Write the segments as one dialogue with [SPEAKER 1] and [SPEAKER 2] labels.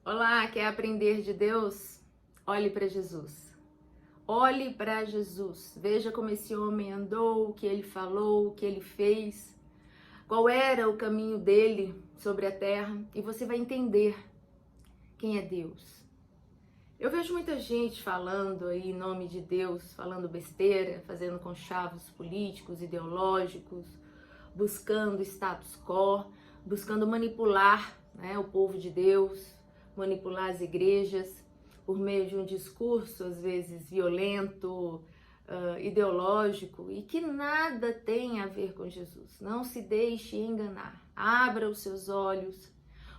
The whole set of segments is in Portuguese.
[SPEAKER 1] Olá, quer aprender de Deus? Olhe para Jesus. Olhe para Jesus. Veja como esse homem andou, o que ele falou, o que ele fez, qual era o caminho dele sobre a terra, e você vai entender quem é Deus. Eu vejo muita gente falando aí em nome de Deus, falando besteira, fazendo conchavos políticos, ideológicos, buscando status quo, buscando manipular, o povo de Deus, manipular as igrejas por meio de um discurso, às vezes violento, ideológico, e que nada tem a ver com Jesus. Não se deixe enganar. Abra os seus olhos,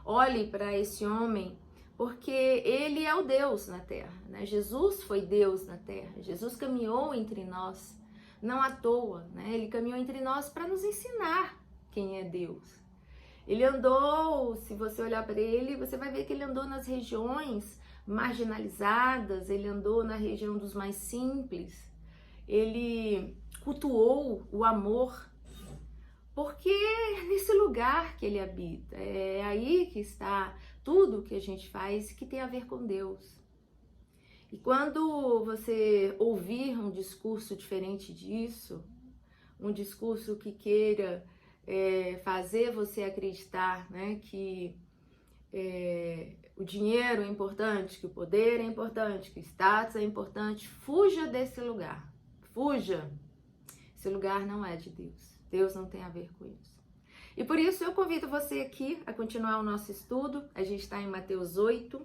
[SPEAKER 1] olhe para esse homem, porque ele é o Deus na terra, né? Jesus foi Deus na terra, Jesus caminhou entre nós, não à toa, né? Ele caminhou entre nós para nos ensinar quem é Deus. Ele andou, se você olhar para ele, você vai ver que ele andou nas regiões marginalizadas, ele andou na região dos mais simples, ele cultuou o amor, porque é nesse lugar que ele habita, é aí que está tudo que a gente faz que tem a ver com Deus. E quando você ouvir um discurso diferente disso, um discurso que queira fazer você acreditar, né, que o dinheiro é importante, que o poder é importante, que o status é importante, fuja desse lugar, fuja. Esse lugar não é de Deus. Deus não tem a ver com isso. E por isso eu convido você aqui a continuar o nosso estudo. A gente está em Mateus 8.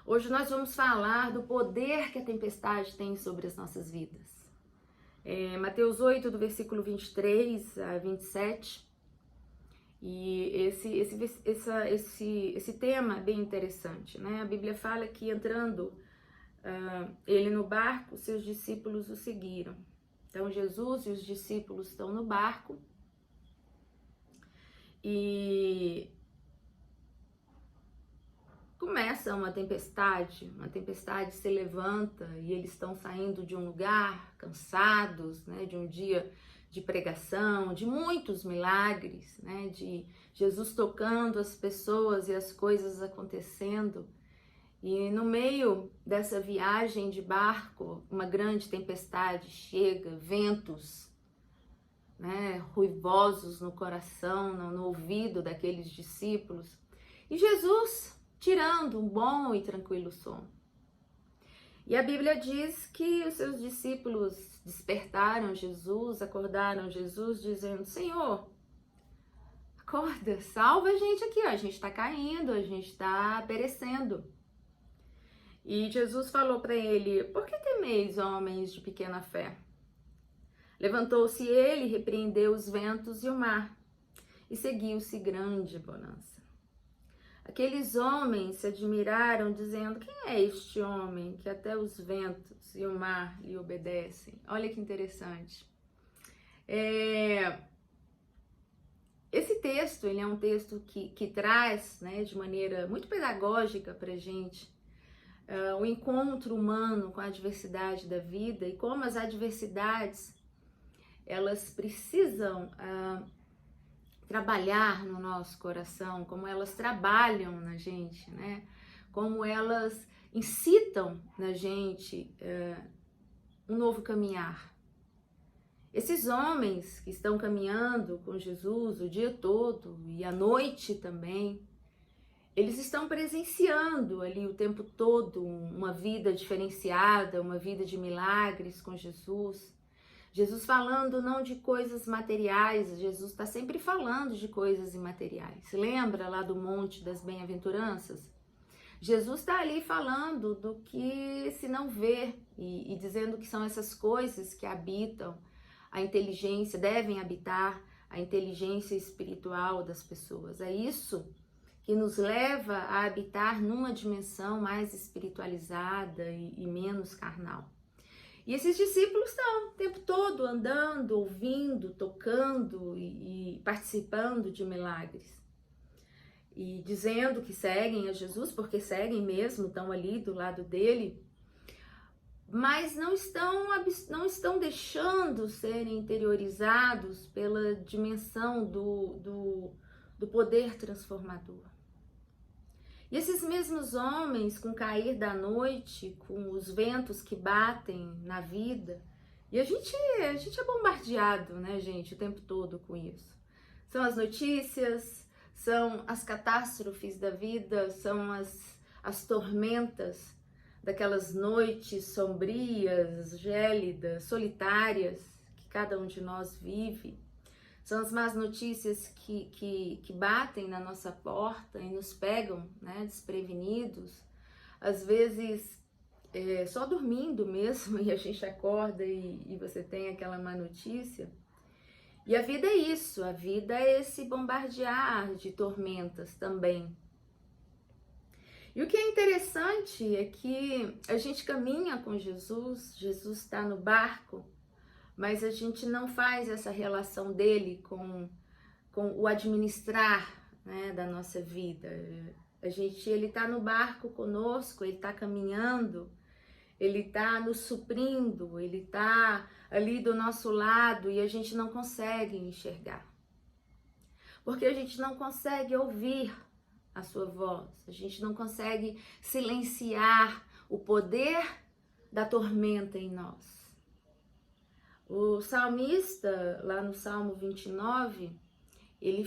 [SPEAKER 1] Hoje nós vamos falar do poder que a tempestade tem sobre as nossas vidas. Mateus 8, do versículo 23 a 27. E esse tema é bem interessante, né? A Bíblia fala que entrando ele no barco, seus discípulos o seguiram. Então Jesus e os discípulos estão no barco e começa uma tempestade se levanta e eles estão saindo de um lugar cansados, né, de um dia de pregação, de muitos milagres, né, de Jesus tocando as pessoas e as coisas acontecendo. E no meio dessa viagem de barco, uma grande tempestade chega, ventos, né, ruivosos no coração, no ouvido daqueles discípulos. E Jesus tirando um bom e tranquilo sono. E a Bíblia diz que os seus discípulos despertaram Jesus, acordaram Jesus, dizendo: Senhor, acorda, salva a gente aqui, ó, a gente está caindo, a gente está perecendo. E Jesus falou para ele: por que temeis, homens de pequena fé? Levantou-se ele, repreendeu os ventos e o mar, e seguiu-se grande bonança. Aqueles homens se admiraram, dizendo: quem é este homem que até os ventos e o mar lhe obedecem? Olha que interessante. Esse texto, ele é um texto que traz, né, de maneira muito pedagógica para a gente, o encontro humano com a adversidade da vida e como as adversidades, elas precisam trabalhar no nosso coração, como elas trabalham na gente, né? Como elas incitam na gente um novo caminhar. Esses homens que estão caminhando com Jesus o dia todo e à noite também, eles estão presenciando ali o tempo todo uma vida diferenciada, uma vida de milagres com Jesus. Jesus falando não de coisas materiais, Jesus está sempre falando de coisas imateriais. Lembra lá do Monte das Bem-aventuranças? Jesus está ali falando do que se não vê e dizendo que são essas coisas que habitam a inteligência, devem habitar a inteligência espiritual das pessoas. É isso que nos leva a habitar numa dimensão mais espiritualizada e menos carnal. E esses discípulos estão o tempo todo andando, ouvindo, tocando e participando de milagres. E dizendo que seguem a Jesus, porque seguem mesmo, estão ali do lado dele, mas não estão deixando serem interiorizados pela dimensão do poder transformador. E esses mesmos homens, com o cair da noite, com os ventos que batem na vida, e a gente é bombardeado, né, gente, o tempo todo com isso. São as notícias, são as catástrofes da vida, são as tormentas daquelas noites sombrias, gélidas, solitárias que cada um de nós vive. São as más notícias que batem na nossa porta e nos pegam, né, desprevenidos. Às vezes, só dormindo mesmo, e a gente acorda e você tem aquela má notícia. E a vida é isso, a vida é esse bombardear de tormentas também. E o que é interessante é que a gente caminha com Jesus, Jesus está no barco, mas a gente não faz essa relação dele com o administrar, né, da nossa vida. Ele está no barco conosco, ele está caminhando, ele está nos suprindo, ele está ali do nosso lado e a gente não consegue enxergar. Porque a gente não consegue ouvir a sua voz, a gente não consegue silenciar o poder da tormenta em nós. O salmista, lá no Salmo 29, ele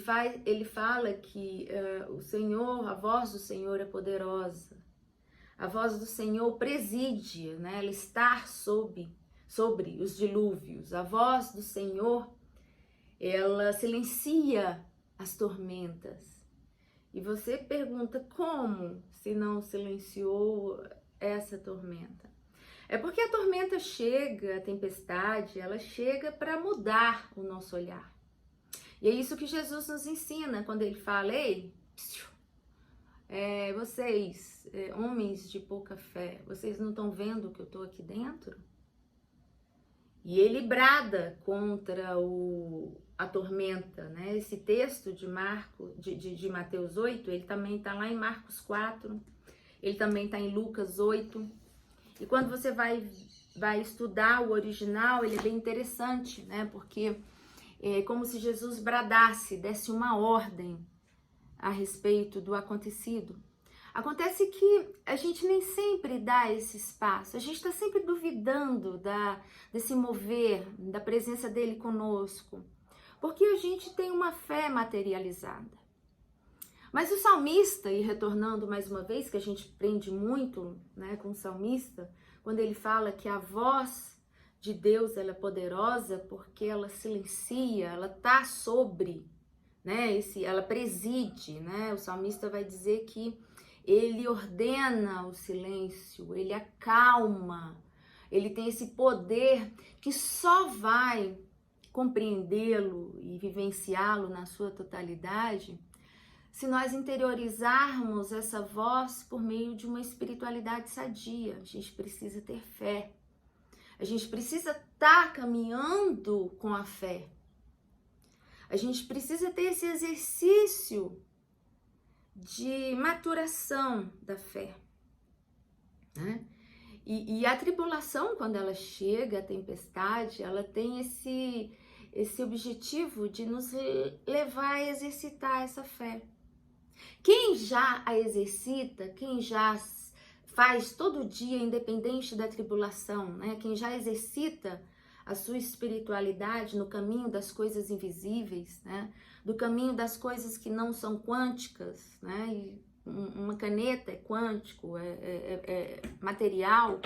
[SPEAKER 1] fala que o Senhor, a voz do Senhor é poderosa. A voz do Senhor preside, né? Ela está sobre os dilúvios. A voz do Senhor, ela silencia as tormentas. E você pergunta como se não silenciou essa tormenta? É porque a tormenta chega, a tempestade, ela chega para mudar o nosso olhar. E é isso que Jesus nos ensina quando ele fala: ei, vocês, homens de pouca fé, vocês não estão vendo que eu estou aqui dentro? E ele brada contra a tormenta, né? Esse texto de Mateus 8, ele também está lá em Marcos 4, ele também está em Lucas 8. E quando você vai estudar o original, ele é bem interessante, né? Porque é como se Jesus bradasse, desse uma ordem a respeito do acontecido. Acontece que a gente nem sempre dá esse espaço, a gente está sempre duvidando desse mover, da presença dele conosco, porque a gente tem uma fé materializada. Mas o salmista, e retornando mais uma vez, que a gente aprende muito, né, com o salmista, quando ele fala que a voz de Deus ela é poderosa porque ela silencia, ela está sobre, né, ela preside, né? O salmista vai dizer que ele ordena o silêncio, ele acalma, ele tem esse poder que só vai compreendê-lo e vivenciá-lo na sua totalidade se nós interiorizarmos essa voz por meio de uma espiritualidade sadia. A gente precisa ter fé, a gente precisa estar caminhando com a fé, a gente precisa ter esse exercício de maturação da fé, né? E a tribulação, quando ela chega, a tempestade, ela tem esse objetivo de nos levar a exercitar essa fé. Quem já a exercita, quem já faz todo dia, independente da tribulação, né? Quem já exercita a sua espiritualidade no caminho das coisas invisíveis, né? Do caminho das coisas que não são quânticas, né? E uma caneta é quântico, é material.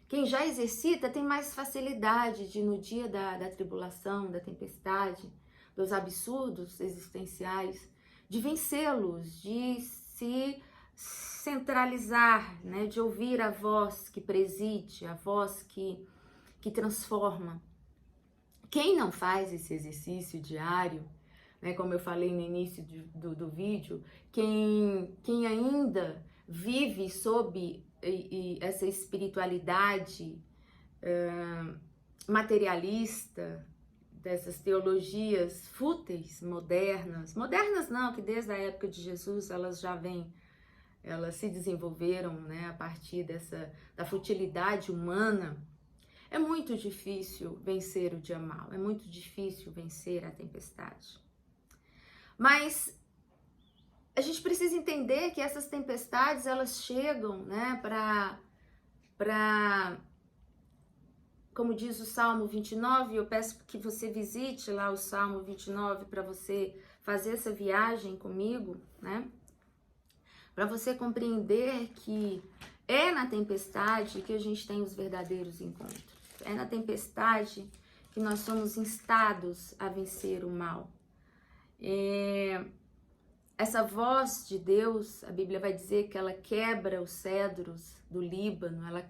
[SPEAKER 1] Quem já exercita tem mais facilidade de, no dia da tribulação, da tempestade, dos absurdos existenciais, de vencê-los, de se centralizar, né? De ouvir a voz que preside, a voz que transforma. Quem não faz esse exercício diário, né, como eu falei no início do vídeo, quem ainda vive sob essa espiritualidade materialista, dessas teologias fúteis, modernas não, que desde a época de Jesus elas se desenvolveram, né, a partir da futilidade humana. É muito difícil vencer o dia mau, é muito difícil vencer a tempestade. Mas a gente precisa entender que essas tempestades, elas chegam, né, como diz o Salmo 29, eu peço que você visite lá o Salmo 29 para você fazer essa viagem comigo, né? Para você compreender que é na tempestade que a gente tem os verdadeiros encontros. É na tempestade que nós somos instados a vencer o mal. Essa voz de Deus, a Bíblia vai dizer que ela quebra os cedros do Líbano, ela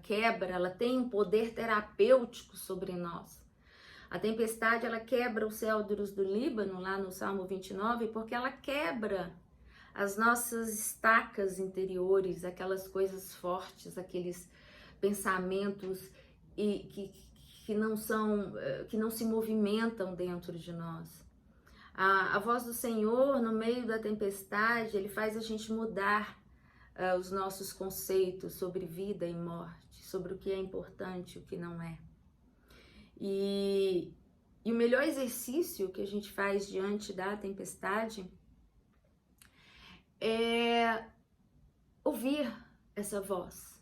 [SPEAKER 1] tem um poder terapêutico sobre nós. A tempestade, ela quebra os cedros do Líbano, lá no Salmo 29, porque ela quebra as nossas estacas interiores, aquelas coisas fortes, aqueles pensamentos que não se movimentam dentro de nós. A voz do Senhor, no meio da tempestade, ele faz a gente mudar os nossos conceitos sobre vida e morte, sobre o que é importante e o que não é. E o melhor exercício que a gente faz diante da tempestade é ouvir essa voz.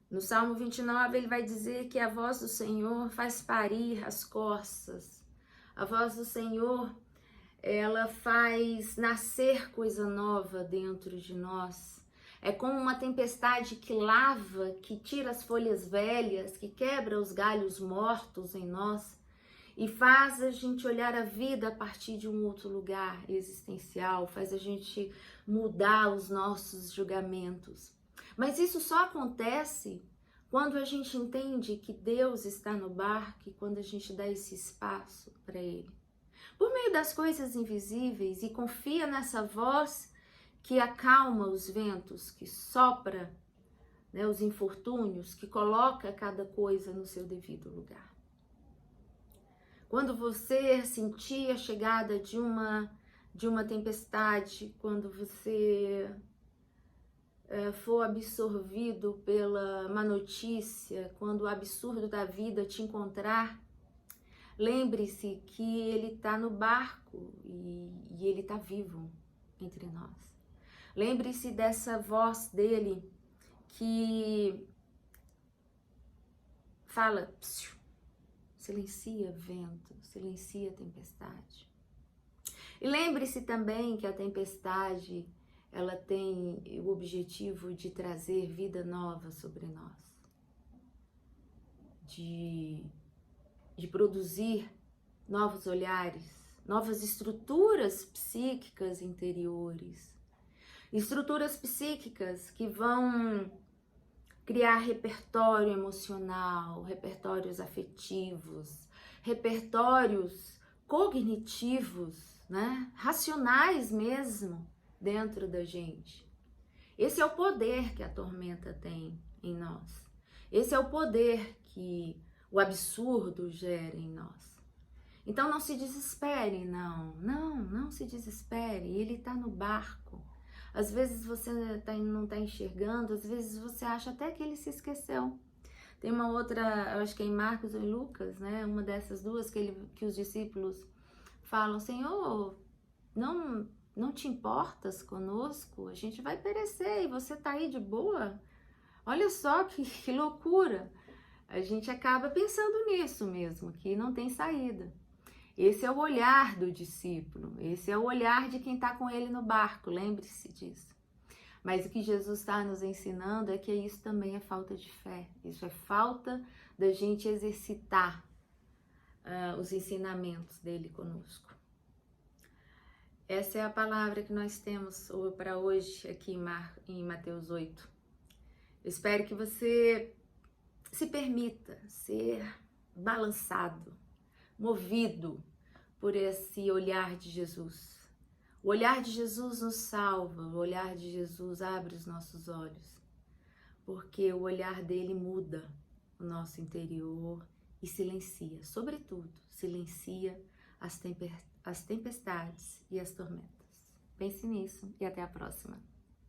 [SPEAKER 1] No Salmo 29, ele vai dizer que a voz do Senhor faz parir as corças. A voz do Senhor, ela faz nascer coisa nova dentro de nós. É como uma tempestade que lava, que tira as folhas velhas, que quebra os galhos mortos em nós e faz a gente olhar a vida a partir de um outro lugar existencial, faz a gente mudar os nossos julgamentos. Mas isso só acontece quando a gente entende que Deus está no barco e quando a gente dá esse espaço para Ele. Por meio das coisas invisíveis e confia nessa voz que acalma os ventos, que sopra, né, os infortúnios, que coloca cada coisa no seu devido lugar. Quando você sentir a chegada de uma tempestade, quando você for absorvido pela má notícia, quando o absurdo da vida te encontrar, lembre-se que Ele está no barco e Ele está vivo entre nós. Lembre-se dessa voz dele que fala, psiu, silencia vento, silencia tempestade. E lembre-se também que a tempestade, ela tem o objetivo de trazer vida nova sobre nós, de produzir novos olhares, novas estruturas psíquicas interiores, estruturas psíquicas que vão criar repertório emocional, repertórios afetivos, repertórios cognitivos, né? Racionais mesmo dentro da gente. Esse é o poder que a tormenta tem em nós. Esse é o poder que o absurdo gera em nós. Então não se desespere, não se desespere, ele está no barco. Às vezes você não está enxergando, às vezes você acha até que ele se esqueceu. Tem uma outra, eu acho que é em Marcos ou em Lucas, né? Uma dessas duas que os discípulos falam, Senhor, não te importas conosco? A gente vai perecer e você está aí de boa? Olha só que loucura! A gente acaba pensando nisso mesmo, que não tem saída. Esse é o olhar do discípulo, esse é o olhar de quem está com ele no barco, lembre-se disso. Mas o que Jesus está nos ensinando é que isso também é falta de fé, isso é falta da gente exercitar os ensinamentos dele conosco. Essa é a palavra que nós temos para hoje aqui em Mateus 8. Eu espero que você se permita ser balançado, movido por esse olhar de Jesus. O olhar de Jesus nos salva, o olhar de Jesus abre os nossos olhos, porque o olhar dele muda o nosso interior e silencia, sobretudo, silencia as tempestades e as tormentas. Pense nisso e até a próxima.